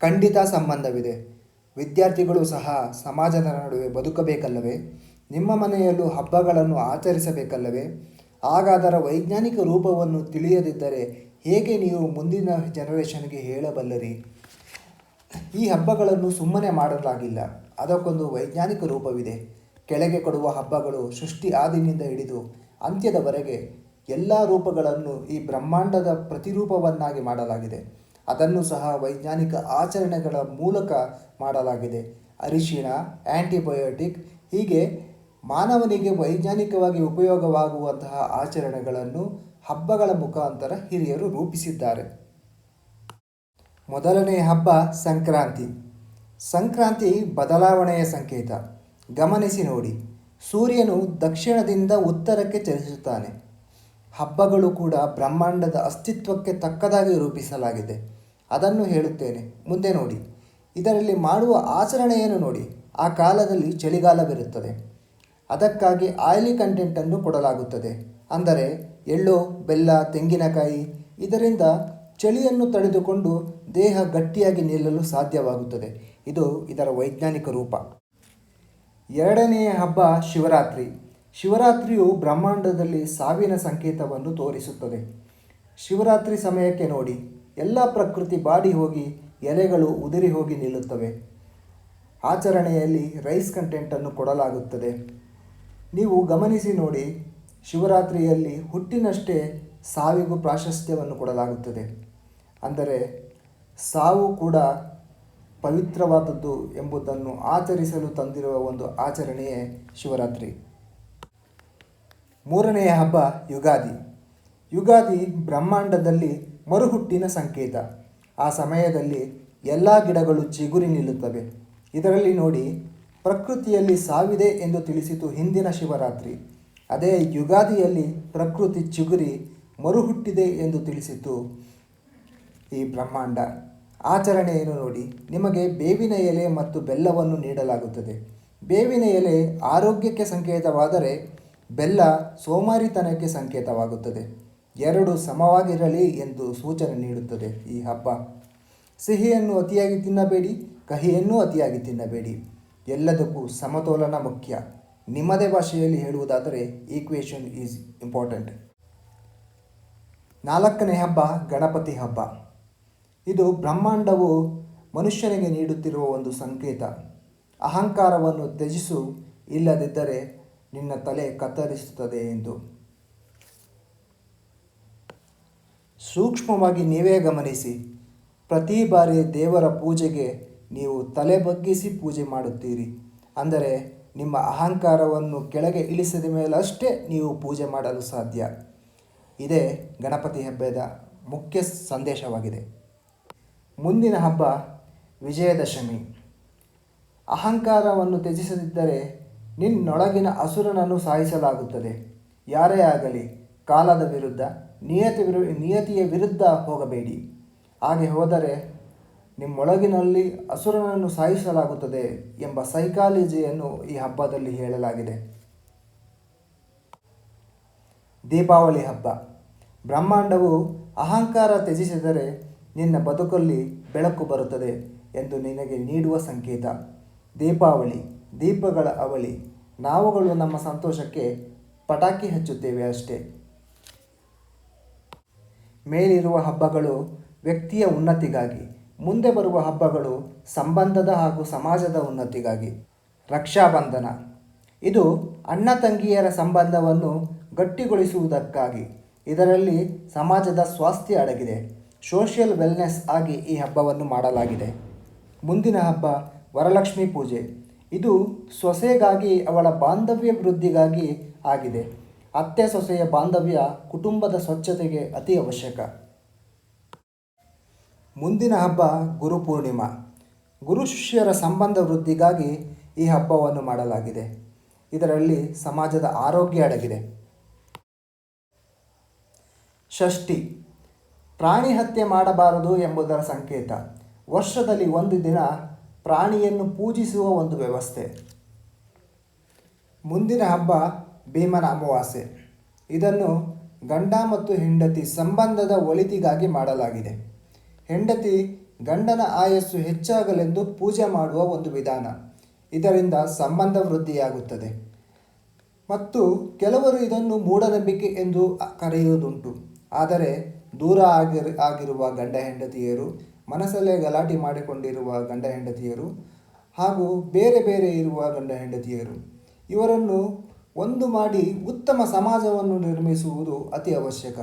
ಖಂಡಿತ ಸಂಬಂಧವಿದೆ. ವಿದ್ಯಾರ್ಥಿಗಳು ಸಹ ಸಮಾಜದ ನಡುವೆ ಬದುಕಬೇಕಲ್ಲವೇ? ನಿಮ್ಮ ಮನೆಯಲ್ಲೂ ಹಬ್ಬಗಳನ್ನು ಆಚರಿಸಬೇಕಲ್ಲವೇ? ಆಗ ಅದರ ವೈಜ್ಞಾನಿಕ ರೂಪವನ್ನು ತಿಳಿಯದಿದ್ದರೆ ಹೇಗೆ ನೀವು ಮುಂದಿನ ಜನರೇಷನ್ಗೆ ಹೇಳಬಲ್ಲರಿ? ಈ ಹಬ್ಬಗಳನ್ನು ಸುಮ್ಮನೆ ಮಾಡಲಾಗಿಲ್ಲ, ಅದಕ್ಕೊಂದು ವೈಜ್ಞಾನಿಕ ರೂಪವಿದೆ. ಕೆಳಗೆ ಕೊಡುವ ಹಬ್ಬಗಳು ಸೃಷ್ಟಿ ಆದಿನಿಂದ ಹಿಡಿದು ಅಂತ್ಯದವರೆಗೆ ಎಲ್ಲ ರೂಪಗಳನ್ನು ಈ ಬ್ರಹ್ಮಾಂಡದ ಪ್ರತಿರೂಪವನ್ನಾಗಿ ಮಾಡಲಾಗಿದೆ. ಅದನ್ನು ಸಹ ವೈಜ್ಞಾನಿಕ ಆಚರಣೆಗಳ ಮೂಲಕ ಮಾಡಲಾಗಿದೆ. ಅರಿಶಿಣ, ಆ್ಯಂಟಿಬಯೋಟಿಕ್, ಹೀಗೆ ಮಾನವನಿಗೆ ವೈಜ್ಞಾನಿಕವಾಗಿ ಉಪಯೋಗವಾಗುವಂತಹ ಆಚರಣೆಗಳನ್ನು ಹಬ್ಬಗಳ ಮುಖಾಂತರ ಹಿರಿಯರು ರೂಪಿಸಿದ್ದಾರೆ. ಮೊದಲನೆಯ ಹಬ್ಬ ಸಂಕ್ರಾಂತಿ. ಸಂಕ್ರಾಂತಿ ಬದಲಾವಣೆಯ ಸಂಕೇತ. ಗಮನಿಸಿ ನೋಡಿ, ಸೂರ್ಯನು ದಕ್ಷಿಣದಿಂದ ಉತ್ತರಕ್ಕೆ ಚಲಿಸುತ್ತಾನೆ. ಹಬ್ಬಗಳು ಕೂಡ ಬ್ರಹ್ಮಾಂಡದ ಅಸ್ತಿತ್ವಕ್ಕೆ ತಕ್ಕದಾಗಿ ರೂಪಿಸಲಾಗಿದೆ. ಅದನ್ನು ಹೇಳುತ್ತೇನೆ, ಮುಂದೆ ನೋಡಿ. ಇದರಲ್ಲಿ ಮಾಡುವ ಆಚರಣೆಯನ್ನು ನೋಡಿ. ಆ ಕಾಲದಲ್ಲಿ ಚಳಿಗಾಲವಿರುತ್ತದೆ, ಅದಕ್ಕಾಗಿ ಆಯಿಲಿ ಕಂಟೆಂಟನ್ನು ಕೊಡಲಾಗುತ್ತದೆ. ಅಂದರೆ ಎಳ್ಳು, ಬೆಲ್ಲ, ತೆಂಗಿನಕಾಯಿ. ಇದರಿಂದ ಚಳಿಯನ್ನು ತಡೆದುಕೊಂಡು ದೇಹ ಗಟ್ಟಿಯಾಗಿ ನಿಲ್ಲಲು ಸಾಧ್ಯವಾಗುತ್ತದೆ. ಇದು ಇದರ ವೈಜ್ಞಾನಿಕ ರೂಪ. ಎರಡನೆಯ ಹಬ್ಬ ಶಿವರಾತ್ರಿ. ಶಿವರಾತ್ರಿಯು ಬ್ರಹ್ಮಾಂಡದಲ್ಲಿ ಸಾವಿನ ಸಂಕೇತವನ್ನು ತೋರಿಸುತ್ತದೆ. ಶಿವರಾತ್ರಿ ಸಮಯಕ್ಕೆ ನೋಡಿ, ಎಲ್ಲ ಪ್ರಕೃತಿ ಬಾಡಿ ಹೋಗಿ ಎಲೆಗಳು ಉದುರಿ ಹೋಗಿ ನಿಲ್ಲುತ್ತವೆ. ಆಚರಣೆಯಲ್ಲಿ ರೈಸ್ ಕಂಟೆಂಟನ್ನು ಕೊಡಲಾಗುತ್ತದೆ. ನೀವು ಗಮನಿಸಿ ನೋಡಿ, ಶಿವರಾತ್ರಿಯಲ್ಲಿ ಹುಟ್ಟಿನಷ್ಟೇ ಸಾವಿಗೂ ಪ್ರಾಶಸ್ತ್ಯವನ್ನು ಕೊಡಲಾಗುತ್ತದೆ. ಅಂದರೆ ಸಾವು ಕೂಡ ಪವಿತ್ರವಾದದ್ದು ಎಂಬುದನ್ನು ಆಚರಿಸಲು ತಂದಿರುವ ಒಂದು ಆಚರಣೆಯೇ ಶಿವರಾತ್ರಿ. ಮೂರನೆಯ ಹಬ್ಬ ಯುಗಾದಿ. ಯುಗಾದಿ ಬ್ರಹ್ಮಾಂಡದಲ್ಲಿ ಮರುಹುಟ್ಟಿನ ಸಂಕೇತ. ಆ ಸಮಯದಲ್ಲಿ ಎಲ್ಲ ಗಿಡಗಳು ಚಿಗುರಿ ನಿಲ್ಲುತ್ತವೆ. ಇದರಲ್ಲಿ ನೋಡಿ, ಪ್ರಕೃತಿಯಲ್ಲಿ ಸಾವಿದೆ ಎಂದು ತಿಳಿಸಿತು ಹಿಂದಿನ ಶಿವರಾತ್ರಿ. ಅದೇ ಯುಗಾದಿಯಲ್ಲಿ ಪ್ರಕೃತಿ ಚಿಗುರಿ ಮರುಹುಟ್ಟಿದೆ ಎಂದು ತಿಳಿಸಿತು ಈ ಬ್ರಹ್ಮಾಂಡ. ಆಚರಣೆಯನ್ನು ನೋಡಿ, ನಿಮಗೆ ಬೇವಿನ ಎಲೆ ಮತ್ತು ಬೆಲ್ಲವನ್ನು ನೀಡಲಾಗುತ್ತದೆ. ಬೇವಿನ ಎಲೆ ಆರೋಗ್ಯಕ್ಕೆ ಸಂಕೇತವಾದರೆ ಬೆಲ್ಲ ಸೋಮಾರಿತನಕ್ಕೆ ಸಂಕೇತವಾಗುತ್ತದೆ. ಎರಡು ಸಮವಾಗಿರಲಿ ಎಂದು ಸೂಚನೆ ನೀಡುತ್ತದೆ ಈ ಹಬ್ಬ. ಸಿಹಿಯನ್ನು ಅತಿಯಾಗಿ ತಿನ್ನಬೇಡಿ, ಕಹಿಯನ್ನೂ ಅತಿಯಾಗಿ ತಿನ್ನಬೇಡಿ. ಎಲ್ಲದಕ್ಕೂ ಸಮತೋಲನ ಮುಖ್ಯ. ನಿಮ್ಮದೇ ಭಾಷೆಯಲ್ಲಿ ಹೇಳುವುದಾದರೆ ಈಕ್ವೇಷನ್ ಈಸ್ ಇಂಪಾರ್ಟೆಂಟ್. ನಾಲ್ಕನೇ ಹಬ್ಬ ಗಣಪತಿ ಹಬ್ಬ. ಇದು ಬ್ರಹ್ಮಾಂಡವು ಮನುಷ್ಯನಿಗೆ ನೀಡುತ್ತಿರುವ ಒಂದು ಸಂಕೇತ. ಅಹಂಕಾರವನ್ನು ತ್ಯಜಿಸು, ಇಲ್ಲದಿದ್ದರೆ ನಿನ್ನ ತಲೆ ಕತ್ತರಿಸುತ್ತದೆ ಎಂದು. ಸೂಕ್ಷ್ಮವಾಗಿ ನೀವೇ ಗಮನಿಸಿ. ಪ್ರತಿ ಬಾರಿ ದೇವರ ಪೂಜೆಗೆ ನೀವು ತಲೆ ಬಗ್ಗಿಸಿ ಪೂಜೆ ಮಾಡುತ್ತೀರಿ. ಅಂದರೆ ನಿಮ್ಮ ಅಹಂಕಾರವನ್ನು ಕೆಳಗೆ ಇಳಿಸಿದ ಮೇಲಷ್ಟೇ ನೀವು ಪೂಜೆ ಮಾಡಲು ಸಾಧ್ಯ. ಇದೇ ಗಣಪತಿ ಹಬ್ಬದ ಮುಖ್ಯ ಸಂದೇಶವಾಗಿದೆ. ಮುಂದಿನ ಹಬ್ಬ ವಿಜಯದಶಮಿ. ಅಹಂಕಾರವನ್ನು ತ್ಯಜಿಸದಿದ್ದರೆ ನಿನ್ನೊಳಗಿನ ಅಸುರನನ್ನು ಸಾಯಿಸಲಾಗುತ್ತದೆ. ಯಾರೇ ಆಗಲಿ ಕಾಲದ ವಿರುದ್ಧ, ನಿಯತಿಯ ವಿರುದ್ಧ ಹೋಗಬೇಡಿ. ಹಾಗೆ ಹೋದರೆ ನಿಮ್ಮೊಳಗಿನಲ್ಲಿ ಅಸುರನನ್ನು ಸಾಯಿಸಲಾಗುತ್ತದೆ ಎಂಬ ಸೈಕಾಲಜಿಯನ್ನು ಈ ಹಬ್ಬದಲ್ಲಿ ಹೇಳಲಾಗಿದೆ. ದೀಪಾವಳಿ ಹಬ್ಬ. ಬ್ರಹ್ಮಾಂಡವು ಅಹಂಕಾರ ತ್ಯಜಿಸಿದರೆ ನಿನ್ನ ಬದುಕಲ್ಲಿ ಬೆಳಕು ಬರುತ್ತದೆ ಎಂದು ನಿನಗೆ ನೀಡುವ ಸಂಕೇತ. ದೀಪಾವಳಿ, ದೀಪಗಳ ಅವಳಿ. ನಾವುಗಳು ನಮ್ಮ ಸಂತೋಷಕ್ಕೆ ಪಟಾಕಿ ಹಚ್ಚುತ್ತೇವೆ ಅಷ್ಟೇ. ಮೇಲಿರುವ ಹಬ್ಬಗಳು ವ್ಯಕ್ತಿಯ ಉನ್ನತಿಗಾಗಿ, ಮುಂದೆ ಬರುವ ಹಬ್ಬಗಳು ಸಂಬಂಧದ ಹಾಗೂ ಸಮಾಜದ ಉನ್ನತಿಗಾಗಿ. ರಕ್ಷಾಬಂಧನ, ಇದು ಅಣ್ಣ ತಂಗಿಯರ ಸಂಬಂಧವನ್ನು ಗಟ್ಟಿಗೊಳಿಸುವುದಕ್ಕಾಗಿ. ಇದರಲ್ಲಿ ಸಮಾಜದ ಸ್ವಾಸ್ಥ್ಯ ಅಡಗಿದೆ. ಸೋಷಿಯಲ್ ವೆಲ್ನೆಸ್ ಆಗಿ ಈ ಹಬ್ಬವನ್ನು ಮಾಡಲಾಗಿದೆ. ಮುಂದಿನ ಹಬ್ಬ ವರಲಕ್ಷ್ಮಿ ಪೂಜೆ. ಇದು ಸೊಸೆಗಾಗಿ, ಅವಳ ಬಾಂಧವ್ಯ ವೃದ್ಧಿಗಾಗಿ ಆಗಿದೆ. ಅತ್ತೆ ಸೊಸೆಯ ಬಾಂಧವ್ಯ ಕುಟುಂಬದ ಸ್ವಚ್ಛತೆಗೆ ಅತಿ ಅವಶ್ಯಕ. ಮುಂದಿನ ಹಬ್ಬ ಗುರುಪೂರ್ಣಿಮಾ. ಗುರು ಶಿಷ್ಯರ ಸಂಬಂಧ ವೃದ್ಧಿಗಾಗಿ ಈ ಹಬ್ಬವನ್ನು ಮಾಡಲಾಗಿದೆ. ಇದರಲ್ಲಿ ಸಮಾಜದ ಆರೋಗ್ಯ ಅಡಗಿದೆ. ಷಷ್ಠಿ, ಪ್ರಾಣಿ ಹತ್ಯೆ ಮಾಡಬಾರದು ಎಂಬುದರ ಸಂಕೇತ. ವರ್ಷದಲ್ಲಿ ಒಂದು ದಿನ ಪ್ರಾಣಿಯನ್ನು ಪೂಜಿಸುವ ಒಂದು ವ್ಯವಸ್ಥೆ. ಮುಂದಿನ ಹಬ್ಬ ಭೀಮನ ಅಮಾವಾಸ್ಯೆ. ಇದನ್ನು ಗಂಡ ಮತ್ತು ಹೆಂಡತಿ ಸಂಬಂಧದ ಒಳಿತಿಗಾಗಿ ಮಾಡಲಾಗಿದೆ. ಹೆಂಡತಿ ಗಂಡನ ಆಯಸ್ಸು ಹೆಚ್ಚಾಗಲೆಂದು ಪೂಜೆ ಮಾಡುವ ಒಂದು ವಿಧಾನ. ಇದರಿಂದ ಸಂಬಂಧ ವೃದ್ಧಿಯಾಗುತ್ತದೆ. ಮತ್ತು ಕೆಲವರು ಇದನ್ನು ಮೂಢನಂಬಿಕೆ ಎಂದು ಕರೆಯುವುದುಂಟು. ಆದರೆ ದೂರ ಆಗಿರುವ ಗಂಡ ಹೆಂಡತಿಯರು, ಮನಸ್ಸಲ್ಲೇ ಗಲಾಟೆ ಮಾಡಿಕೊಂಡಿರುವ ಗಂಡ ಹೆಂಡತಿಯರು ಹಾಗೂ ಬೇರೆ ಬೇರೆ ಇರುವ ಗಂಡ ಹೆಂಡತಿಯರು ಇವರನ್ನು ಒಂದು ಮಾಡಿ ಉತ್ತಮ ಸಮಾಜವನ್ನು ನಿರ್ಮಿಸುವುದು ಅತಿ ಅವಶ್ಯಕ.